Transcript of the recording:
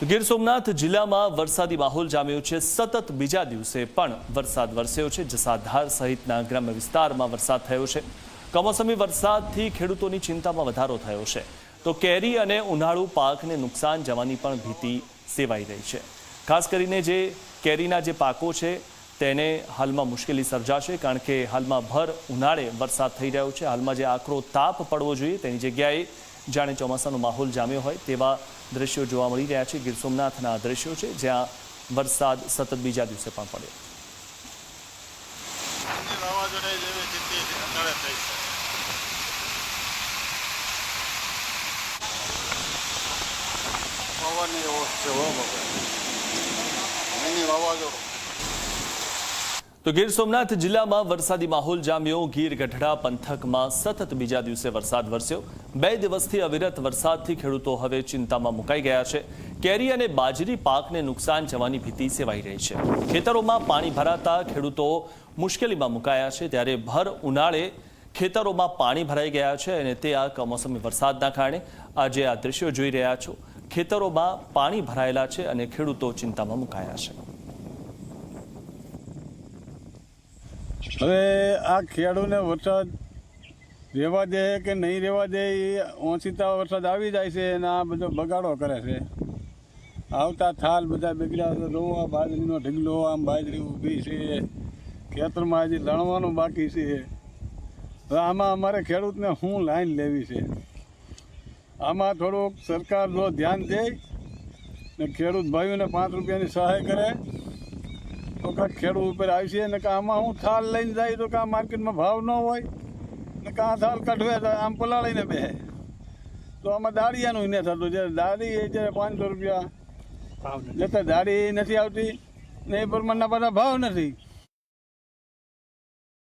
ગીર સોમનાથ જિલ્લામાં વરસાદી માહોલ જામ્યો છે। સતત બીજા દિવસે પણ વરસાદ વરસ્યો છે। જસાધાર સહિતના ગ્રામ્ય વિસ્તારમાં વરસાદ થયો છે। કમોસમી વરસાદથી ખેડૂતોની ચિંતામાં વધારો થયો છે, તો કેરી અને ઉનાળુ પાકને નુકસાન જવાની પણ ભીતિ સેવાઈ રહી છે। ખાસ કરીને જે કેરીના જે પાકો છે તેને હાલમાં મુશ્કેલી સર્જાશે, કારણ કે હાલમાં ભર ઉનાળે વરસાદ થઈ રહ્યો છે। હાલમાં જે આકરો તાપ પડવો જોઈએ તેની જગ્યાએ જાણે ચોમાસાનો માહોલ જામ્યો હોય તેવા દ્રશ્યો જોવા મળી રહ્યા છે। ગીર સોમનાથના દ્રશ્યો છે જ્યાં વરસાદ સતત બીજા દિવસે પણ પડ્યો। તો ગીર સોમનાથ જિલ્લામાં વરસાદી માહોલ જામ્યો। ગીર ગઢડા પંથકમાં સતત બીજા દિવસે વરસાદ વરસ્યો। 2 દિવસથી અવિરત વરસાદથી ખેડૂતો હવે ચિંતામાં મુકાઈ ગયા છે। કેરી અને બાજરી પાકને નુકસાન જવાની ભીતિ સેવાઈ રહી છે। ખેતરોમાં પાણી ભરાતા ખેડૂતો મુશ્કેલીમાં મુકાયા છે, ત્યારે ભર ઉનાળે ખેતરોમાં પાણી ભરાઈ ગયા છે અને તે આ કમોસમી વરસાદના કારણે આજે આ દ્રશ્યો જોઈ રહ્યા છો। ખેતરોમાં પાણી ભરાયેલા છે અને ખેડૂતો ચિંતામાં મુકાયા છે। હવે આ ખેડૂતને વરસાદ રહેવા દે કે નહીં રહેવા દે, એ ઓછીતા વરસાદ આવી જાય છે અને આ બધો બગાડો કરે છે। આવતા થાલ બધા બગડ્યા છે। રોવા બાજરીનો ઢગલો, આમ બાજરી ઊભી છે, ખેતરમાં હજી લણવાનું બાકી છે। હવે આમાં અમારે ખેડૂતને શું લાઈન લેવી છે? આમાં થોડુંક સરકાર જો ધ્યાન દે ને ખેડૂત ભાઈઓને 5 રૂપિયાની સહાય કરે તો કાંઈક ખેડૂત ઉપર આવશે। ને કે આમાં હું થાલ લઈને જાય તો કાં માર્કેટમાં ભાવ ન હોય ને કાં થાલ કઢવે તો આમ પલાળીને બેસે, તો આમાં દાળિયાનું ન થતું। જ્યારે દાળી એ જ્યારે 500 રૂપિયા જતા દાળી નથી આવતી ને એ પ્રમાણના બધા ભાવ નથી।